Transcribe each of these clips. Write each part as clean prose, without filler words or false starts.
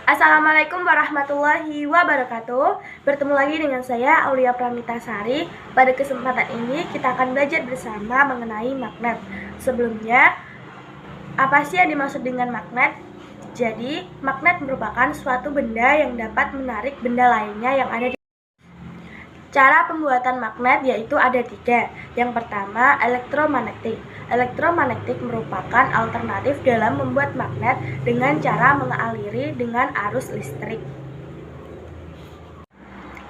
Assalamualaikum warahmatullahi wabarakatuh. Bertemu lagi dengan saya Aulia Pramitasari. Pada kesempatan ini kita akan belajar bersama mengenai magnet. Sebelumnya, apa sih yang dimaksud dengan magnet? Jadi, magnet merupakan suatu benda yang dapat menarik benda lainnya yang ada di. Cara pembuatan magnet yaitu ada 3. Yang pertama, elektromagnetik. Elektromagnetik merupakan alternatif dalam membuat magnet dengan cara mengaliri dengan arus listrik.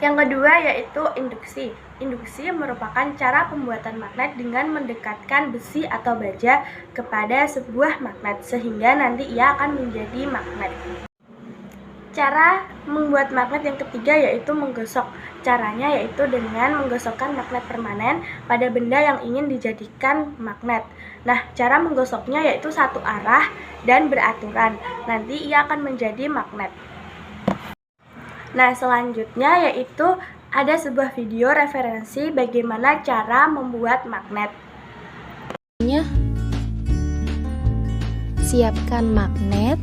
Yang kedua yaitu induksi. Induksi merupakan cara pembuatan magnet dengan mendekatkan besi atau baja kepada sebuah magnet sehingga nanti ia akan menjadi magnet. Cara membuat magnet yang ketiga yaitu menggosok. Caranya yaitu dengan menggosokkan magnet permanen pada benda yang ingin dijadikan magnet. Nah, cara menggosoknya yaitu satu arah dan beraturan. Nanti ia akan menjadi magnet. Nah, selanjutnya yaitu ada sebuah video referensi bagaimana cara membuat magnet. Siapkan magnet,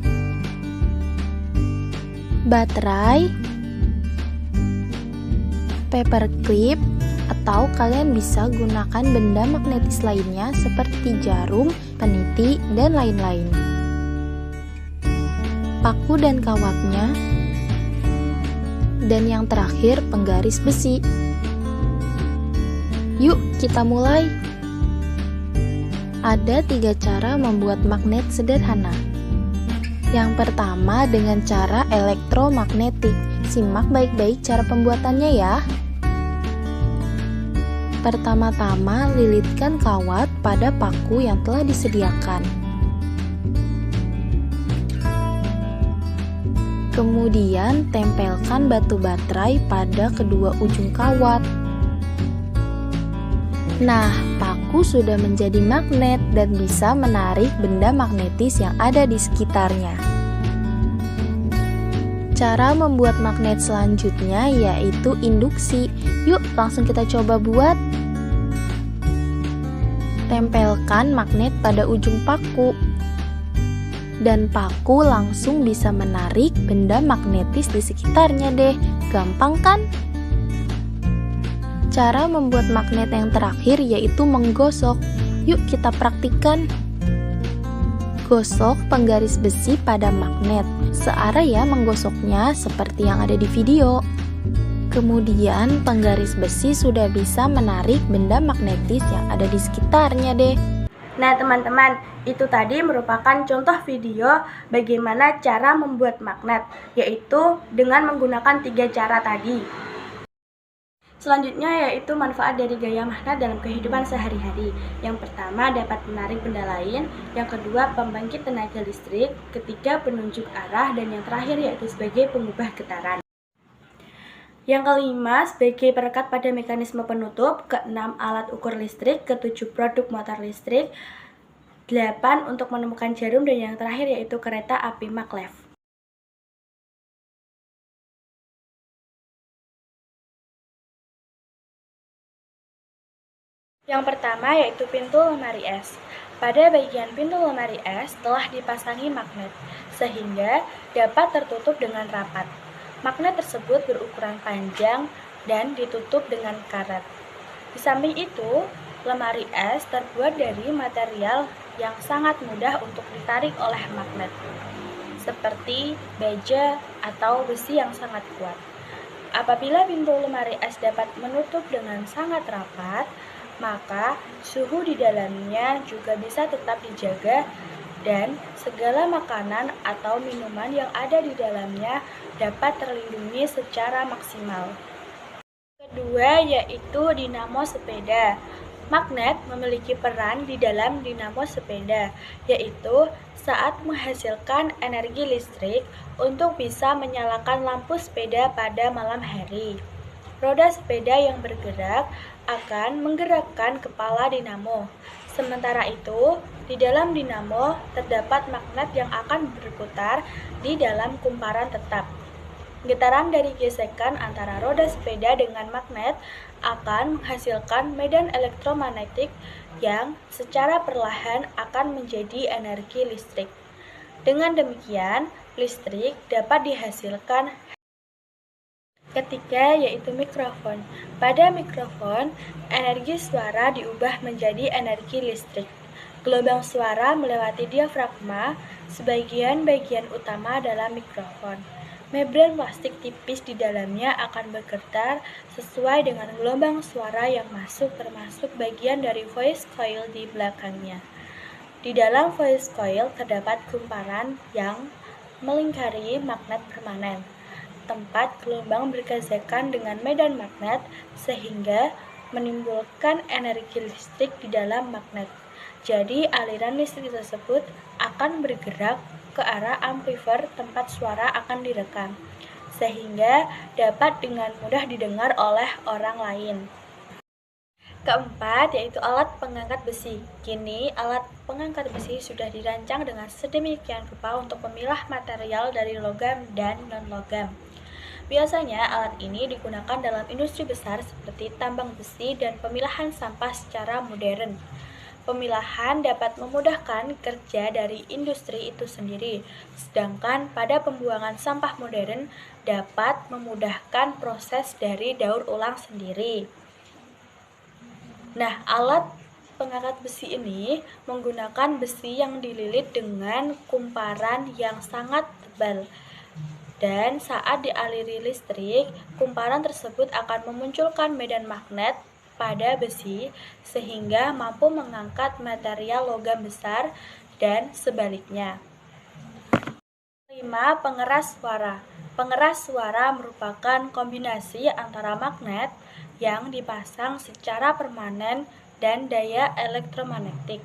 baterai, paper clip, atau kalian bisa gunakan benda magnetis lainnya seperti jarum, peniti, dan lain-lain. Paku dan kawatnya, dan yang terakhir penggaris besi. Yuk kita mulai. Ada 3 cara membuat magnet sederhana. Yang pertama dengan cara elektromagnetik. Simak baik-baik cara pembuatannya ya. Pertama-tama lilitkan kawat pada paku yang telah disediakan. Kemudian tempelkan batu baterai pada kedua ujung kawat. Nah, paku sudah menjadi magnet dan bisa menarik benda magnetis yang ada di sekitarnya. Cara membuat magnet selanjutnya yaitu induksi. Yuk langsung kita coba buat. Tempelkan magnet pada ujung paku. Dan paku langsung bisa menarik benda magnetis di sekitarnya deh. Gampang kan? Cara membuat magnet yang terakhir yaitu menggosok. Yuk kita praktikkan. Gosok penggaris besi pada magnet. Searah ya menggosoknya seperti yang ada di video. Kemudian penggaris besi sudah bisa menarik benda magnetis yang ada di sekitarnya deh. Nah teman-teman, itu tadi merupakan contoh video bagaimana cara membuat magnet, yaitu dengan menggunakan 3 cara tadi. Selanjutnya yaitu manfaat dari gaya magnet dalam kehidupan sehari-hari. Yang pertama dapat menarik benda lain, yang kedua pembangkit tenaga listrik, ketiga penunjuk arah, dan yang terakhir yaitu sebagai pengubah getaran. Yang kelima sebagai perekat pada mekanisme penutup, keenam alat ukur listrik, ketujuh produk motor listrik, 8 untuk menemukan jarum, dan yang terakhir yaitu kereta api maglev. Yang pertama yaitu pintu lemari es. Pada bagian pintu lemari es telah dipasangi magnet, sehingga dapat tertutup dengan rapat. Magnet tersebut berukuran panjang dan ditutup dengan karet. Di samping itu, lemari es terbuat dari material yang sangat mudah untuk ditarik oleh magnet, seperti baja atau besi yang sangat kuat. Apabila pintu lemari es dapat menutup dengan sangat rapat, maka suhu di dalamnya juga bisa tetap dijaga dan segala makanan atau minuman yang ada di dalamnya dapat terlindungi secara maksimal. Kedua yaitu dinamo sepeda. Magnet memiliki peran di dalam dinamo sepeda, yaitu saat menghasilkan energi listrik untuk bisa menyalakan lampu sepeda pada malam hari. Roda sepeda yang bergerak akan menggerakkan kepala dinamo. Sementara itu, di dalam dinamo terdapat magnet yang akan berputar di dalam kumparan tetap. Getaran dari gesekan antara roda sepeda dengan magnet akan menghasilkan medan elektromagnetik yang secara perlahan akan menjadi energi listrik. Dengan demikian, listrik dapat dihasilkan ketiga, yaitu mikrofon. Pada mikrofon, energi suara diubah menjadi energi listrik. Gelombang suara melewati diafragma, sebagian-bagian utama dalam mikrofon. Membran plastik tipis di dalamnya akan bergetar sesuai dengan gelombang suara yang masuk, termasuk bagian dari voice coil di belakangnya. Di dalam voice coil terdapat kumparan yang melingkari magnet permanen. Tempat gelombang bergesekan dengan medan magnet sehingga menimbulkan energi listrik di dalam magnet. Jadi aliran listrik tersebut akan bergerak ke arah amplifier tempat suara akan direkam, sehingga dapat dengan mudah didengar oleh orang lain. Keempat, yaitu alat pengangkat besi. Kini, alat pengangkat besi sudah dirancang dengan sedemikian rupa untuk memilah material dari logam dan non-logam. Biasanya, alat ini digunakan dalam industri besar seperti tambang besi dan pemilahan sampah secara modern. Pemilahan dapat memudahkan kerja dari industri itu sendiri, sedangkan pada pembuangan sampah modern dapat memudahkan proses dari daur ulang sendiri. Nah, alat pengangkat besi ini menggunakan besi yang dililit dengan kumparan yang sangat tebal. Dan saat dialiri listrik, kumparan tersebut akan memunculkan medan magnet pada besi sehingga mampu mengangkat material logam besar dan sebaliknya. 5. Pengeras suara. Pengeras suara merupakan kombinasi antara magnet yang dipasang secara permanen dan daya elektromagnetik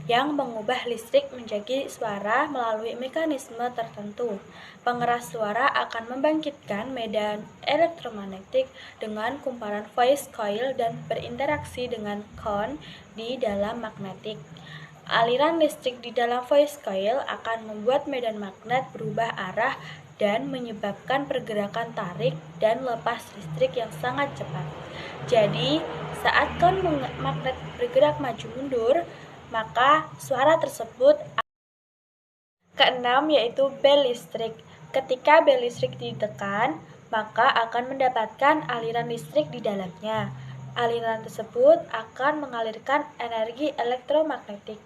yang mengubah listrik menjadi suara melalui mekanisme tertentu. Pengeras suara akan membangkitkan medan elektromagnetik dengan kumparan voice coil dan berinteraksi dengan cone di dalam magnetik. Aliran listrik di dalam voice coil akan membuat medan magnet berubah arah dan menyebabkan pergerakan tarik dan lepas listrik yang sangat cepat. Jadi, saat cone magnet bergerak maju mundur, maka suara tersebut. Keenam, yaitu bel listrik. Ketika bel listrik ditekan, maka akan mendapatkan aliran listrik di dalamnya. Aliran tersebut akan mengalirkan energi elektromagnetik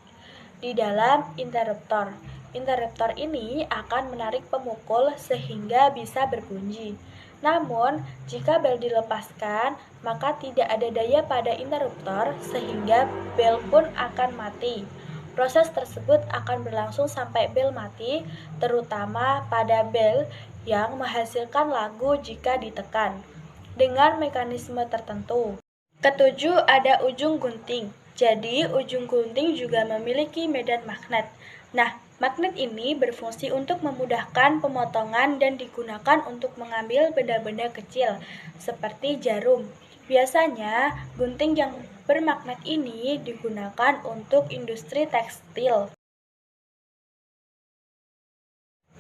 di dalam interruptor. Interruptor ini akan menarik pemukul sehingga bisa berbunyi. Namun, jika bel dilepaskan, maka tidak ada daya pada interruptor sehingga bel pun akan mati. Proses tersebut akan berlangsung sampai bel mati, terutama pada bel yang menghasilkan lagu jika ditekan, dengan mekanisme tertentu. Ketujuh, ada ujung gunting. Jadi, ujung gunting juga memiliki medan magnet. Nah, magnet ini berfungsi untuk memudahkan pemotongan dan digunakan untuk mengambil benda-benda kecil, seperti jarum. Biasanya, gunting yang bermagnet ini digunakan untuk industri tekstil.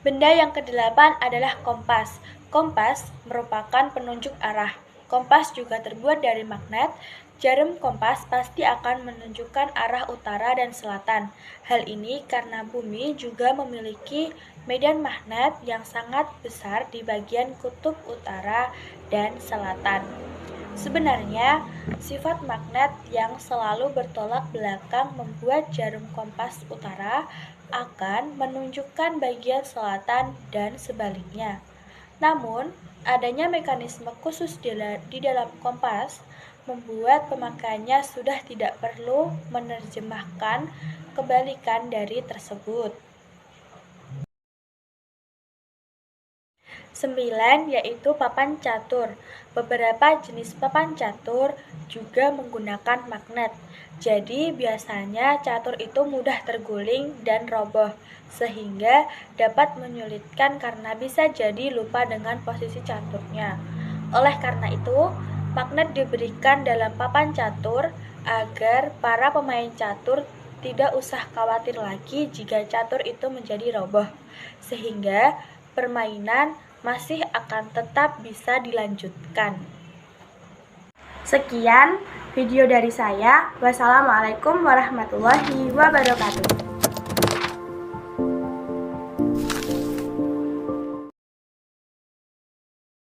Benda yang kedelapan adalah kompas. Kompas merupakan penunjuk arah. Kompas juga terbuat dari magnet. Jarum kompas pasti akan menunjukkan arah utara dan selatan. Hal ini karena bumi juga memiliki medan magnet yang sangat besar di bagian kutub utara dan selatan. Sebenarnya, sifat magnet yang selalu bertolak belakang membuat jarum kompas utara akan menunjukkan bagian selatan dan sebaliknya. Namun, adanya mekanisme khusus di dalam kompas membuat pemakainya sudah tidak perlu menerjemahkan kebalikan dari tersebut. 9, yaitu papan catur. Beberapa jenis papan catur juga menggunakan magnet. Jadi biasanya catur itu mudah terguling dan roboh, sehingga dapat menyulitkan karena bisa jadi lupa dengan posisi caturnya. Oleh karena itu, magnet diberikan dalam papan catur agar para pemain catur tidak usah khawatir lagi jika catur itu menjadi roboh, sehingga permainan masih akan tetap bisa dilanjutkan. Sekian video dari saya. Wassalamualaikum warahmatullahi wabarakatuh.